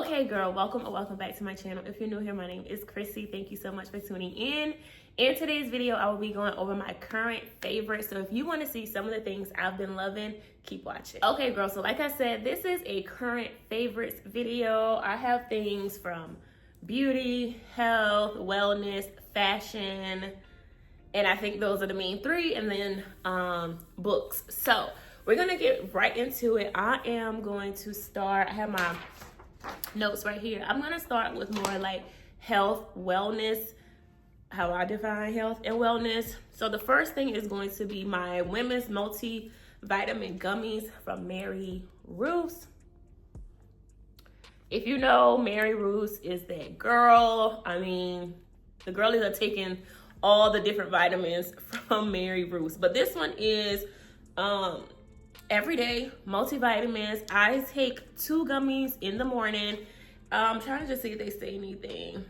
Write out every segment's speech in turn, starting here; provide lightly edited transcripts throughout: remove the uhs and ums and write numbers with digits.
Okay, girl, welcome or welcome back to my channel. If you're new here, my name is Chrissy. Thank you so much for tuning in. In today's video, I will be going over my current favorites. So if you want to see some of the things I've been loving, keep watching. Okay, girl, so like I said, this is a current favorites video. I have things from beauty, health, wellness, fashion, and I think those are the main three, and then books. So we're gonna get right into it. I am going to start, I have my notes right here. I'm gonna start with more like health, wellness, how I define health and wellness. So the first thing is going to be my women's multivitamin gummies from Mary Ruth. If you know, Mary Ruth is that girl. I mean, the girlies are taking all the different vitamins from Mary Ruth, but this one is everyday multivitamins. I take 2 gummies in the morning. I'm trying to just see if they say anything.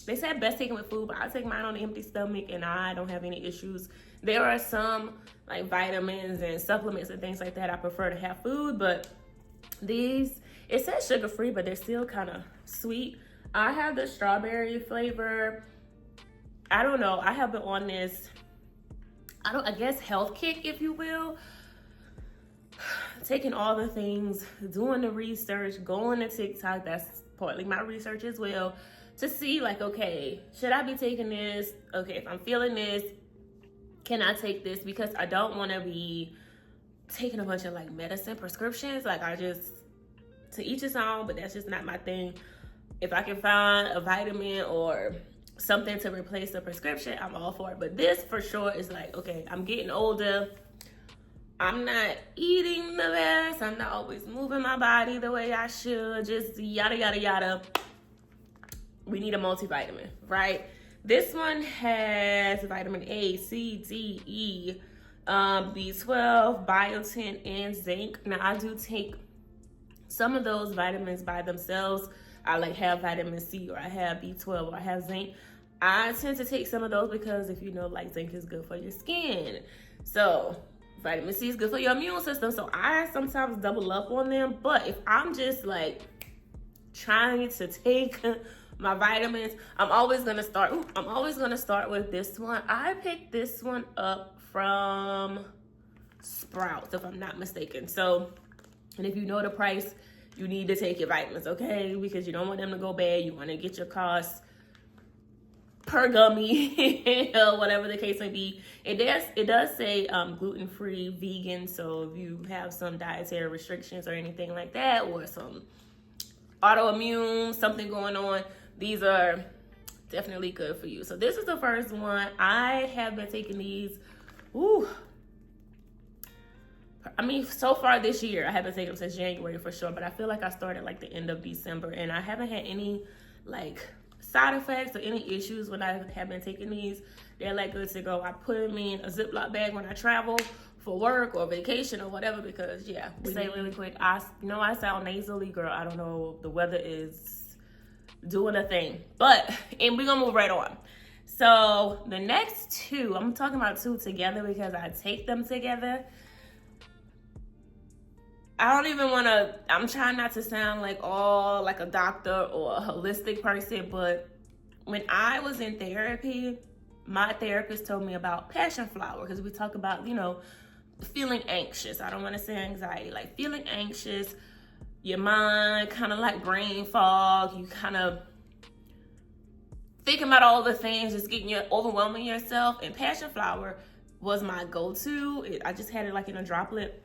They said best taken with food, but I take mine on an empty stomach and I don't have any issues. There are some like vitamins and supplements and things like that I prefer to have food, but these, it says sugar-free, but they're still kind of sweet. I have the strawberry flavor. I don't know. I have been on this, I guess health kick, if you will. Taking all the things, doing the research, going to TikTok, that's partly my research as well, to see like, okay, should I be taking this? Okay, if I'm feeling this, can I take this? Because I don't want to be taking a bunch of like medicine prescriptions. Like to each his own, but that's just not my thing. If I can find a vitamin or something to replace the prescription, I'm all for it. But this for sure is like, okay, I'm getting older. I'm not eating the best. I'm not always moving my body the way I should. Just yada, yada, yada. We need a multivitamin, right? This one has vitamin A, C, D, E, B12, biotin, and zinc. Now, I do take some of those vitamins by themselves. I like have vitamin C, or I have B12, or I have zinc. I tend to take some of those because if you know, like zinc is good for your skin. So vitamin C is good for your immune system. So I sometimes double up on them. But if I'm just like trying to take my vitamins, I'm always gonna start with this one. I picked this one up from Sprouts, if I'm not mistaken. So, and if you know the price, you need to take your vitamins, okay? Because you don't want them to go bad. You want to get your costs per gummy, whatever the case may be. It does say gluten-free, vegan. So if you have some dietary restrictions or anything like that, or some autoimmune, something going on, these are definitely good for you. So this is the first one. I have been taking these, I mean, so far this year, I haven't taken them since January for sure, but I feel like I started like the end of December, and I haven't had any like side effects or any issues when I have been taking these. They're like good to go. I put them in a Ziploc bag when I travel for work or vacation or whatever, because yeah. Say really quick, I know I sound nasally, girl. I don't know, the weather is doing a thing, and we're gonna move right on. So the next 2, I'm talking about 2 together because I take them together. I don't even want to, I'm trying not to sound like a doctor or a holistic person, but when I was in therapy, my therapist told me about passion flower, because we talk about, you know, feeling anxious. I don't want to say anxiety, like feeling anxious, your mind kind of like brain fog, you kind of thinking about all the things, just getting you, overwhelming yourself, and passion flower was my go-to. I just had it like in a droplet.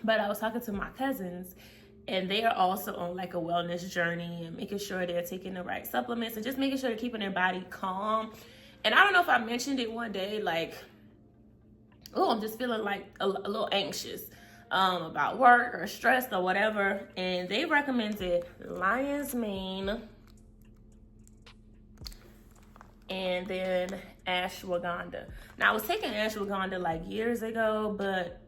But I was talking to my cousins, and they are also on like a wellness journey and making sure they're taking the right supplements and just making sure they're keeping their body calm. And I don't know if I mentioned it one day, like, I'm just feeling like a little anxious about work or stressed or whatever. And they recommended lion's mane and then ashwagandha. Now, I was taking ashwagandha like years ago, but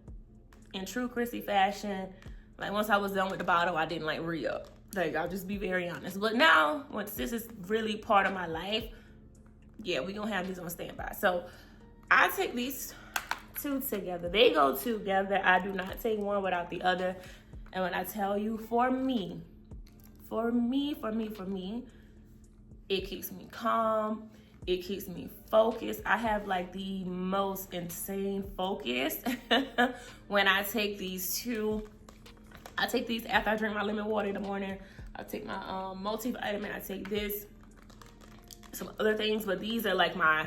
in true Chrissy fashion, like once I was done with the bottle, I didn't like re-up. Like, I'll just be very honest. But now, once this is really part of my life, yeah, we're gonna have these on standby. So I take these 2 together. They go together. I do not take one without the other. And when I tell you, for me, for me, it keeps me calm. It keeps me focused. I have like the most insane focus when I take these two. I take these after I drink my lemon water in the morning. I take my multivitamin. I take this, some other things, but these are like my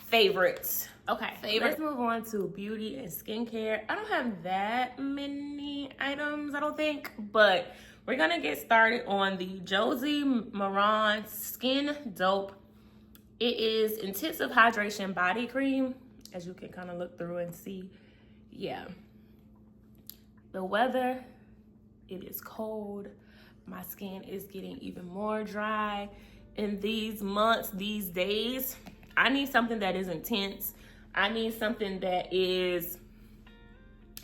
favorites. Okay, let's move on to beauty and skincare. I don't have that many items, I don't think, but we're gonna get started on the Josie Maran Skin Dope. It is intensive hydration body cream, as you can kind of look through and see. Yeah, the weather, it is cold. My skin is getting even more dry in these months, these days. I need something that is intense. I need something that is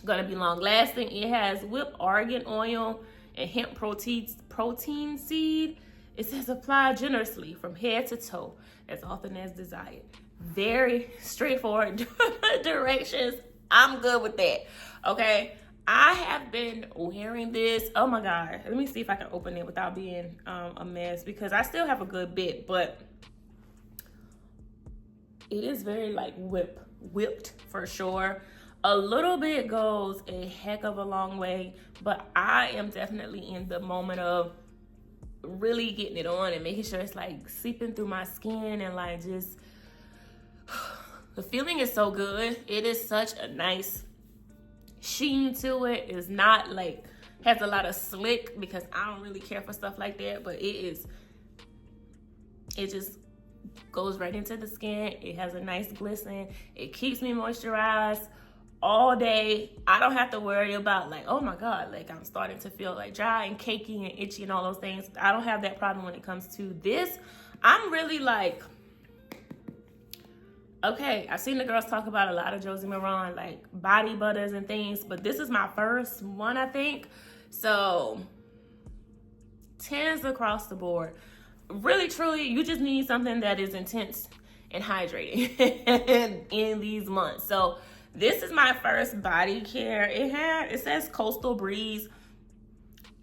gonna be long lasting. It has whipped argan oil and hemp protein seed. It says apply generously from head to toe as often as desired. Very straightforward directions. I'm good with that. Okay. I have been wearing this. Oh my God. Let me see if I can open it without being a mess, because I still have a good bit, but it is very like whipped for sure. A little bit goes a heck of a long way, but I am definitely in the moment of really getting it on and making sure it's like seeping through my skin and like just the feeling is so good. It is such a nice sheen to it. It's not like has a lot of slick, because I don't really care for stuff like that, but it just goes right into the skin. It has a nice glisten. It keeps me moisturized all day. I don't have to worry about like, oh my God, like I'm starting to feel like dry and cakey and itchy and all those things. I don't have that problem when it comes to this. I'm really like, okay, I've seen the girls talk about a lot of Josie Maran, like body butters and things, but this is my first one, I think. So 10s across the board. Really, truly, you just need something that is intense and hydrating in these months. So this is my first body care. It says Coastal Breeze.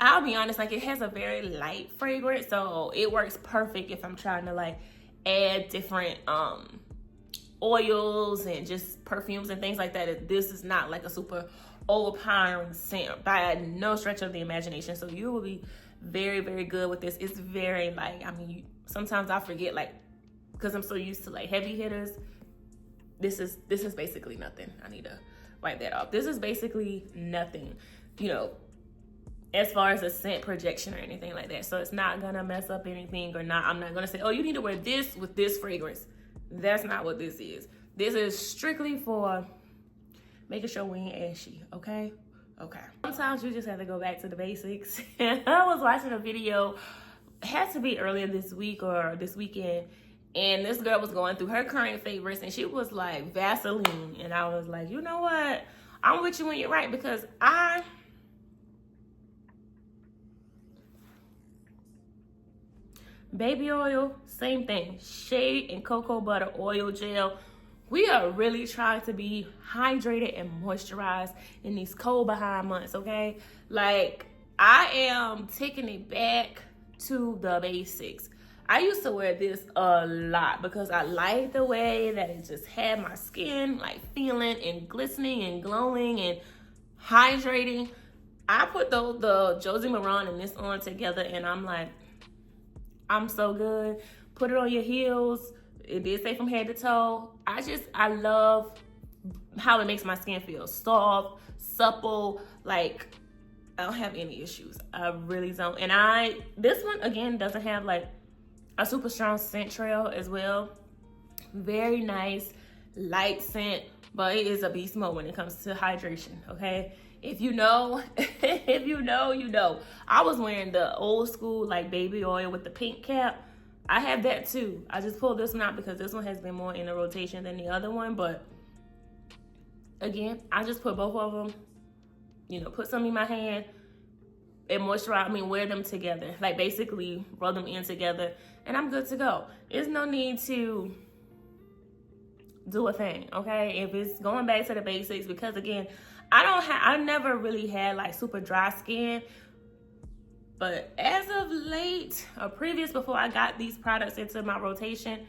I'll be honest, like it has a very light fragrance, so it works perfect if I'm trying to like add different oils and just perfumes and things like that. This is not like a super overpowering scent by no stretch of the imagination. So you will be very, very good with this. It's very like, I mean, sometimes I forget, like, because I'm so used to like heavy hitters. This is basically nothing. I need to wipe that off. This is basically nothing, you know, as far as a scent projection or anything like that. So it's not gonna mess up anything, or not. I'm not gonna say, oh, you need to wear this with this fragrance. That's not what this is. This is strictly for making sure we ain't ashy, okay? Okay. Sometimes you just have to go back to the basics. And I was watching a video, it had to be earlier this week or this weekend, and this girl was going through her current favorites, and she was like Vaseline. And I was like, you know what? I'm with you when you're right, because baby oil, same thing. Shea and cocoa butter oil gel. We are really trying to be hydrated and moisturized in these cold behind months, okay? Like, I am taking it back to the basics. I used to wear this a lot because I like the way that it just had my skin like feeling and glistening and glowing and hydrating. I put the Josie Maran and this on together, and I'm like, I'm so good. Put it on your heels. It did say from head to toe. I love how it makes my skin feel soft, supple. Like, I don't have any issues. I really don't. And this one again doesn't have like a super strong scent trail as well. Very nice, light scent, but it is a beast mode when it comes to hydration, okay? If you know, if you know, you know. I was wearing the old school like baby oil with the pink cap. I have that too. I just pulled this one out because this one has been more in the rotation than the other one. But again, I just put both of them, you know, put some in my hand and moisturize, wear them together. Like basically rub them in together and I'm good to go. There's no need to do a thing, okay? If it's going back to the basics, because again, I never really had like super dry skin. But as of late, or previous, before I got these products into my rotation,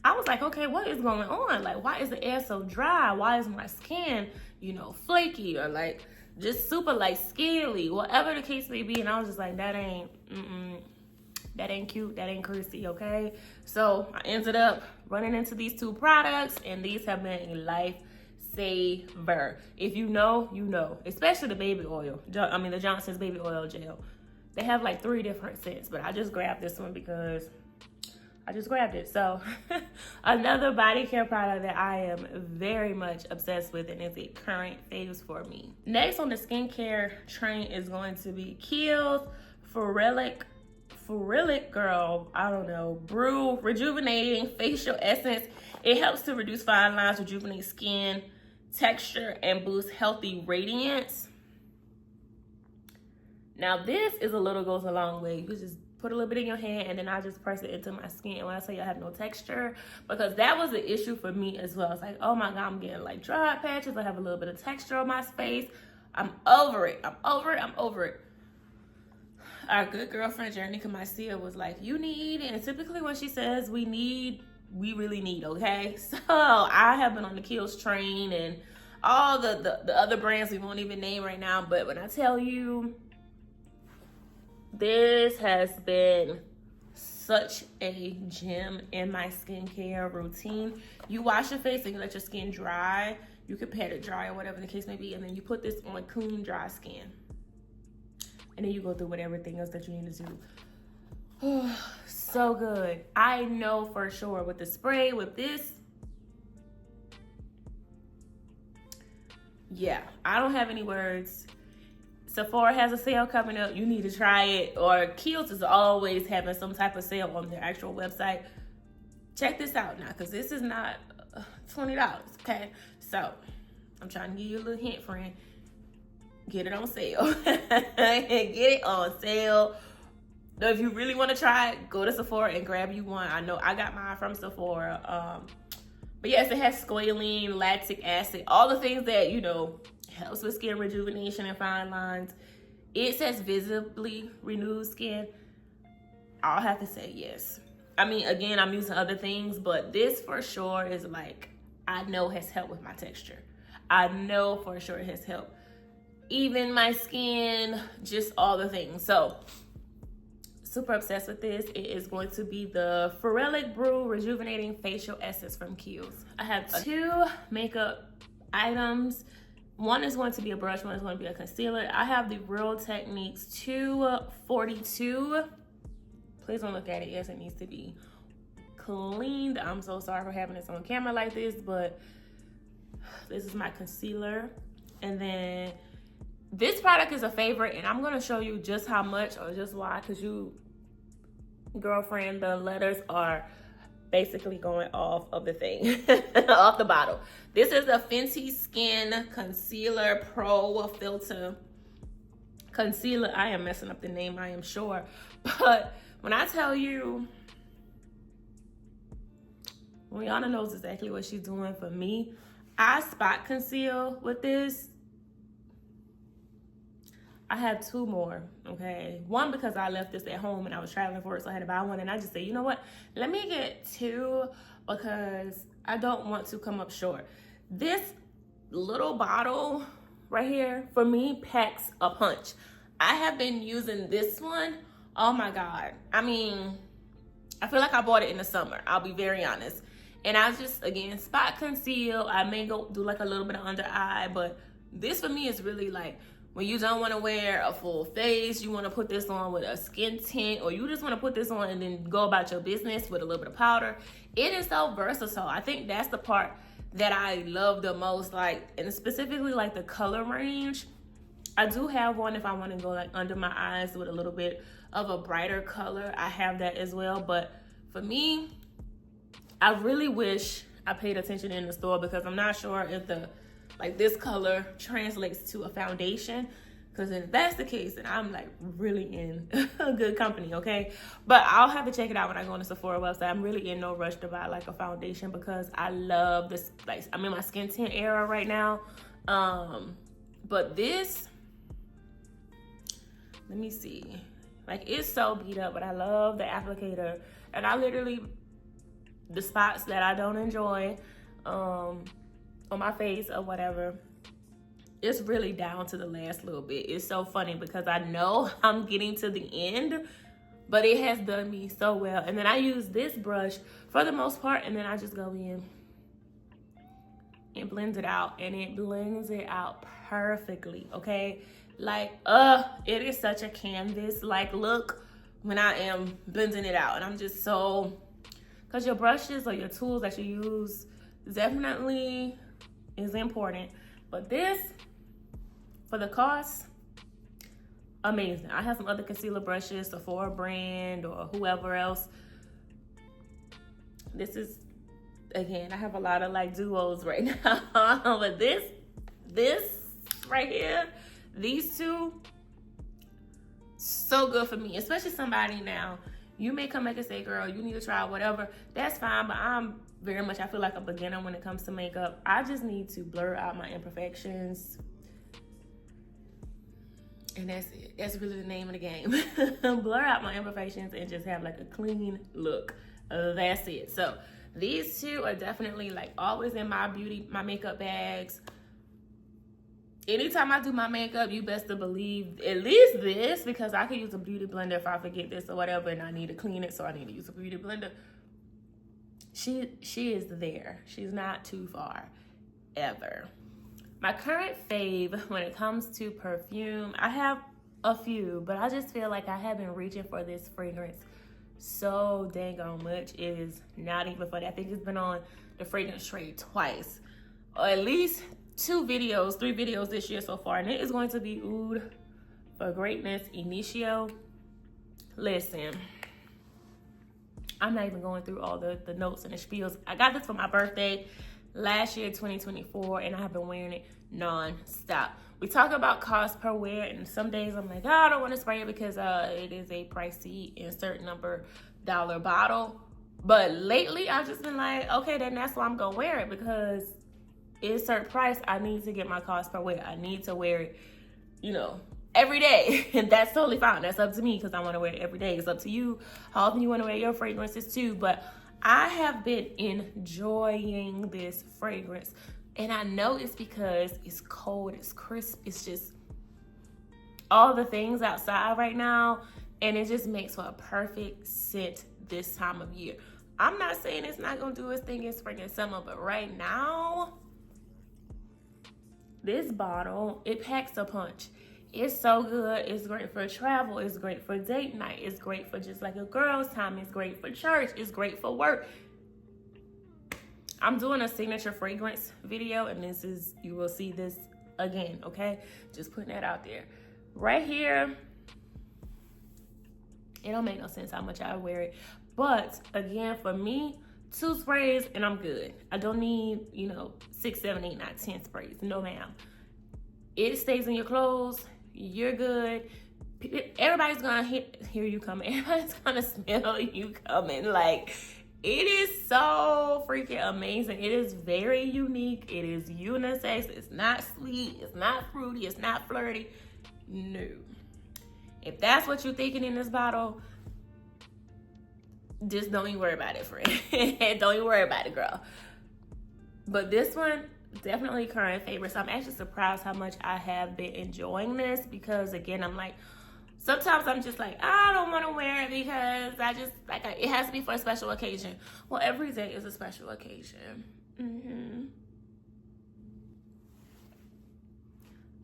I was like, okay, what is going on? Like, why is the air so dry? Why is my skin, flaky, or like just super like scaly, whatever the case may be. And I was just like, that ain't cute, that ain't Chrissy, okay? So I ended up running into these two products, and these have been a lifesaver. If you know, you know, especially the baby oil. The Johnson's baby oil gel. They have like 3 different scents, but I just grabbed this one because I just grabbed it. So another body care product that I am very much obsessed with, and is a current fave for me. Next on the skincare train is going to be Kiehl's Ferulic Girl, Brew Rejuvenating Facial Essence. It helps to reduce fine lines, rejuvenate skin texture, and boost healthy radiance. Now this is goes a long way. You just put a little bit in your hand, and then I just press it into my skin. And when I tell you I have no texture, because that was an issue for me as well. It's like, oh my God, I'm getting like dry patches. I have a little bit of texture on my face. I'm over it. Our good girlfriend, Jernica Mycia, was like, you need, and typically when she says we really need, okay? So I have been on the Kiehl's train and all the other brands we won't even name right now. But when I tell you, this has been such a gem in my skincare routine. You wash your face and you let your skin dry. You can pat it dry or whatever the case may be, and then you put this on clean, dry skin. And then you go through with everything else that you need to do. So good. I know for sure with the spray, with this, yeah, I don't have any words. Sephora has a sale coming up. You need to try it. Or Kiehl's is always having some type of sale on their actual website. Check this out now, because this is not $20, okay? So I'm trying to give you a little hint, friend. Get it on sale. Get it on sale. If you really want to try it, go to Sephora and grab you one. I know I got mine from Sephora. But yes, it has squalene, lactic acid, all the things that, helps with skin rejuvenation and fine lines. It says visibly renewed skin. I'll have to say yes. Again, I'm using other things, but this for sure is like, I know has helped with my texture. I know for sure it has helped. Even my skin, just all the things. So, super obsessed with this. It is going to be the Ferulic Brew Rejuvenating Facial Essence from Kiehl's. I have 2 makeup items. One is going to be a brush, one is going to be a concealer. I have the Real Techniques 242. Please don't look at it. Yes, it needs to be cleaned. I'm so sorry for having this on camera like this, but this is my concealer. And then this product is a favorite, and I'm going to show you just how much or just why, because girlfriend, the letters are basically going off of the thing, off the bottle. This is a Fenty Skin Concealer Pro Filter Concealer. I am messing up the name, I am sure. But when I tell you, Rihanna knows exactly what she's doing for me. I spot conceal with this. I have 2 more, okay? One, because I left this at home and I was traveling for it, so I had to buy one. And I just said, you know what? Let me get 2 because I don't want to come up short. This little bottle right here, for me, packs a punch. I have been using this one. Oh my God. I feel like I bought it in the summer. I'll be very honest. And I just, again, spot conceal. I may go do like a little bit of under eye, but this for me is really like, when you don't want to wear a full face, you want to put this on with a skin tint, or you just want to put this on and then go about your business with a little bit of powder. It is so versatile. I think that's the part that I love the most, and specifically like the color range. I do have one if I want to go like under my eyes with a little bit of a brighter color. I have that as well. But for me, I really wish I paid attention in the store, because I'm not sure if this color translates to a foundation, because if that's the case, then I'm like really in a good company, okay? But I'll have to check it out when I go on the Sephora website. I'm really in no rush to buy like a foundation, because I love this, I'm in my skin tint era right now. But this, let me see. Like, it's so beat up, but I love the applicator. And I literally, the spots that I don't enjoy on my face or whatever, it's really down to the last little bit. It's so funny because I know I'm getting to the end, but it has done me so well. And then I use this brush for the most part, and then I just go in and blend it out, and it blends it out perfectly, okay? Like, it is such a canvas like look when I am blending it out. And I'm just so, because your brushes or your tools that you use definitely is important. But this, for the cost, amazing. I have some other concealer brushes, Sephora brand or whoever else. This is, again, I have a lot of like duos right now. But this right here, these two, so good for me. Especially somebody now, you may come back and say, girl, you need to try whatever. That's fine, but I'm very much, I feel like a beginner when it comes to makeup. I just need to blur out my imperfections. And that's it. That's really the name of the game. Blur out my imperfections and just have like a clean look. That's it. So these two are definitely like always in my makeup bags. Anytime I do my makeup, you best to believe at least this, because I could use a beauty blender if I forget this or whatever and I need to clean it, so I need to use a beauty blender. She is there. She's not too far, ever. My current fave when it comes to perfume, I have a few, but I just feel like I have been reaching for this fragrance so dang on much. It is not even funny. I think it's been on the fragrance trade twice, or at least 3 videos this year so far, and it is going to be Oud for Greatness Initio. Listen, I'm not even going through all the notes and the spiels. I got this for my birthday last year, 2024, and I have been wearing it non-stop. We talk about cost per wear, and some days I'm like, oh, I don't want to spray it because it is a pricey insert number dollar bottle. But lately I've just been like, okay, then that's why I'm gonna wear it, because insert price, I need to get my cost per wear. I need to wear it, you know, every day. And that's totally fine. That's up to me because I want to wear it every day. It's up to you how often you want to wear your fragrances too. But I have been enjoying this fragrance, and I know it's because it's cold, it's crisp, it's just all the things outside right now, and it just makes for a perfect scent this time of year. I'm not saying it's not gonna do its thing in spring and summer, but right now, this bottle, it packs a punch. It's so good. It's great for travel. It's great for date night. It's great for just like a girl's time. It's great for church. It's great for work. I'm doing a signature fragrance video, and this is, you will see this again, okay? Just putting that out there. Right here, it don't make no sense how much I wear it. But again, for me, 2 sprays and I'm good. I don't need, 6, 7, 8, 9, 10 sprays. No, ma'am. It stays in your clothes. You're good. Everybody's gonna hear you coming. Everybody's gonna smell you coming. Like, it is so freaking amazing. It is very unique. It is unisex. It's not sweet. It's not fruity. It's not flirty. No. If that's what you're thinking in this bottle, just don't even worry about it, friend. Don't even worry about it, girl. But this one, definitely current favorite. So I'm actually surprised how much I have been enjoying this, because again, I'm like, sometimes I'm just like, I don't want to wear it because I just, like, it has to be for a special occasion. Well, every day is a special occasion.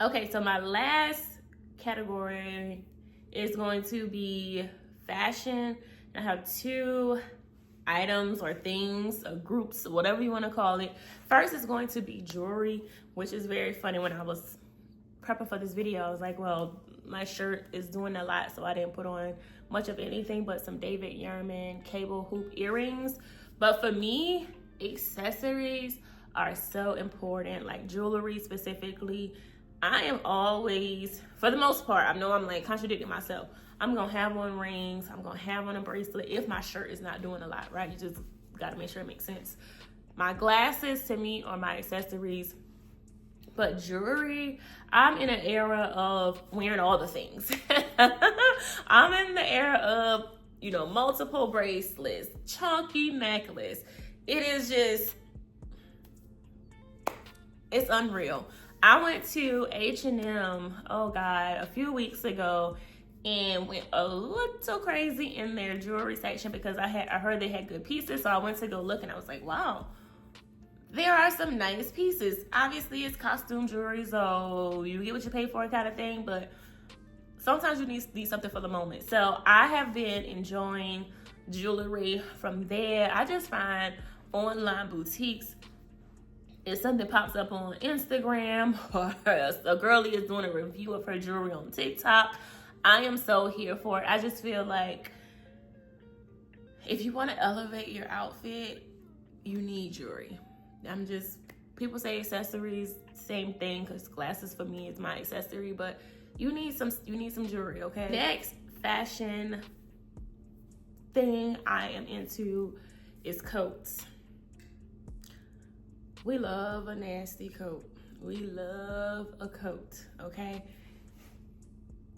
Okay, so my last category is going to be fashion. I have 2 items or things or groups, whatever you want to call it. First is going to be jewelry, which is very funny. When I was prepping for this video, I was like, well, my shirt is doing a lot, so I didn't put on much of anything but some David Yurman cable hoop earrings. But for me, accessories are so important, like jewelry specifically. I am always, for the most part, I know I'm like contradicting myself, I'm gonna have on rings, I'm gonna have on a bracelet if my shirt is not doing a lot, right? You just gotta make sure it makes sense. My glasses, to me, are my accessories. But jewelry, I'm in an era of wearing all the things. I'm in the era of, you know, multiple bracelets, chunky necklace. It is just, it's unreal. I went to H&M, oh God, a few weeks ago and went a little crazy in their jewelry section because I heard they had good pieces. So I went to go look and I was like, wow, there are some nice pieces. Obviously it's costume jewelry, so you get what you pay for kind of thing, but sometimes you need something for the moment. So I have been enjoying jewelry from there. I just find online boutiques, if something pops up on Instagram or a girlie is doing a review of her jewelry on TikTok, I am so here for it. I just feel like if you want to elevate your outfit, you need jewelry. People say accessories, same thing, because glasses for me is my accessory, but you need some jewelry, okay? Next fashion thing I am into is coats. We love a nasty coat. We love a coat, okay?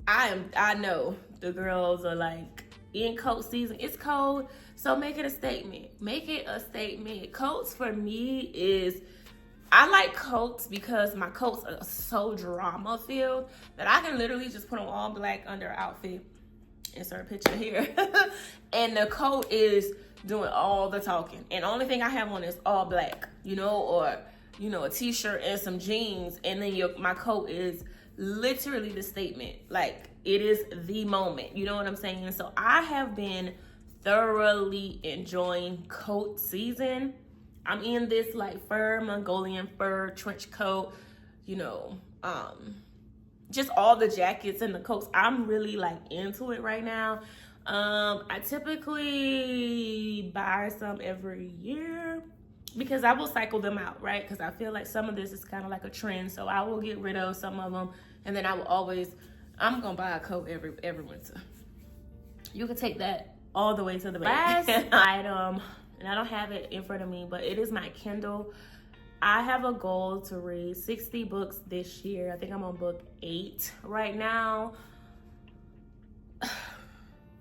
I know the girls are like, in coat season, it's cold, so make it a statement. Make it a statement. Coats for me is, I like coats because my coats are so drama filled that I can literally just put on all black under outfit, insert a picture here, and the coat is doing all the talking. And the only thing I have on is all black, or a t-shirt and some jeans, and then my coat is literally the statement. Like, it is the moment, you know what I'm saying? So I have been thoroughly enjoying coat season. I'm in this like Mongolian fur trench coat, just all the jackets and the coats. I'm really like into it right now. I typically buy some every year because I will cycle them out, right? Because I feel like some of this is kind of like a trend. So I will get rid of some of them, and then I'm gonna buy a coat every winter. You can take that all the way to the bank. Last item, and I don't have it in front of me, but it is my Kindle. I have a goal to read 60 books this year. I think I'm on book 8 right now.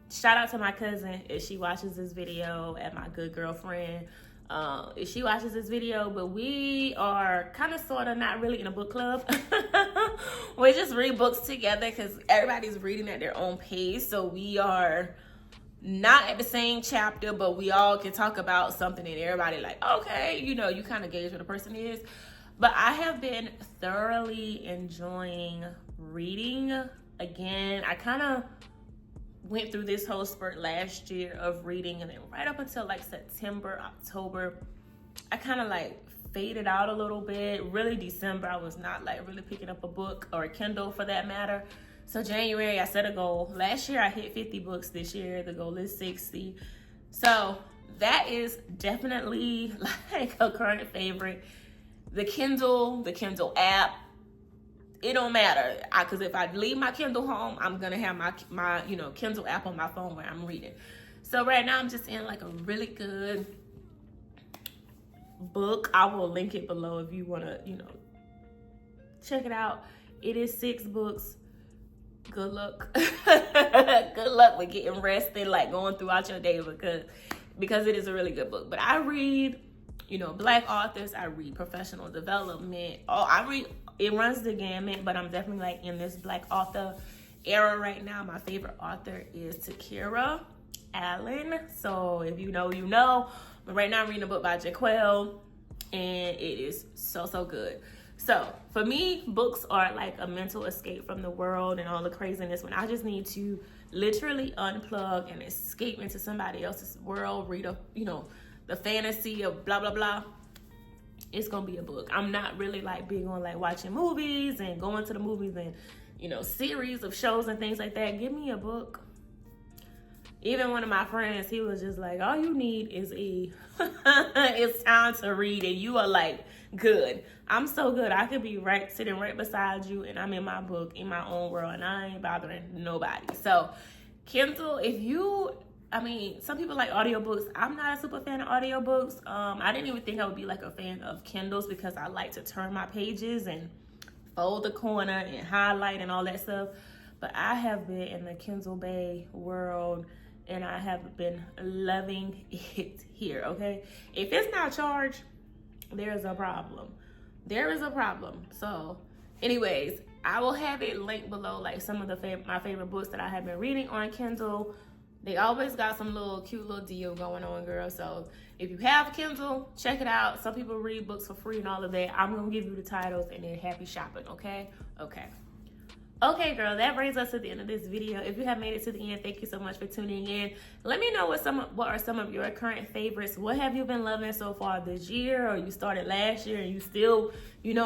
Shout out to my cousin if she watches this video, and my good girlfriend if she watches this video, but we are kind of sort of not really in a book club. We just read books together because everybody's reading at their own pace, so we are not at the same chapter, but we all can talk about something and everybody like, okay, you kind of gauge what a person is. But I have been thoroughly enjoying reading again. I kind of went through this whole spurt last year of reading, and then right up until like September, October, I kind of like faded out a little bit. Really December, I was not like really picking up a book or a Kindle for that matter. So January, I set a goal. Last year, I hit 50 books. This year, the goal is 60. So that is definitely like a current favorite. The Kindle app, it don't matter, because if I leave my Kindle home, I'm gonna have my Kindle app on my phone where I'm reading. So right now I'm just in like a really good book. I will link it below if you want to check it out. It is 6 books. Good luck. Good luck with getting rested, like going throughout your day, because it is a really good book. But I read Black authors, I read professional development. It runs the gamut, but I'm definitely like in this Black author era right now. My favorite author is Takira Allen. So if you know, you know. But right now I'm reading a book by Jaquel, and it is so good. So for me, books are like a mental escape from the world and all the craziness when I just need to literally unplug and escape into somebody else's world, read the fantasy of blah blah blah. It's gonna be a book. I'm not really like big on like watching movies and going to the movies and series of shows and things like that. Give me a book. Even one of my friends, he was just like, all you need is it's time to read, and you are like good. I'm so good. I could be sitting right beside you, and I'm in my book, in my own world, and I ain't bothering nobody. So Kindle, some people like audiobooks. I'm not a super fan of audiobooks. I didn't even think I would be like a fan of Kindles because I like to turn my pages and fold the corner and highlight and all that stuff. But I have been in the Kendall Bay world, and I have been loving it here, okay? If it's not charged, there's a problem. There is a problem. So, anyways, I will have it linked below, like some of my favorite books that I have been reading on Kindle. They always got some cute little deal going on, girl. So if you have Kindle, check it out. Some people read books for free and all of that. I'm gonna give you the titles and then happy shopping, okay? Okay, girl, that brings us to the end of this video. If you have made it to the end, thank you so much for tuning in. Let me know what are some of your current favorites. What have you been loving so far this year, or you started last year and you still,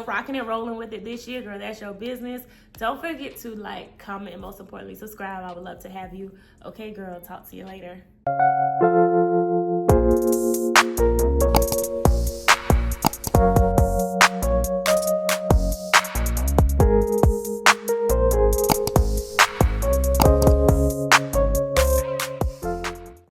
rocking and rolling with it this year, girl? That's your business. Don't forget to like, comment, and most importantly, subscribe. I would love to have you. Okay, girl, talk to you later.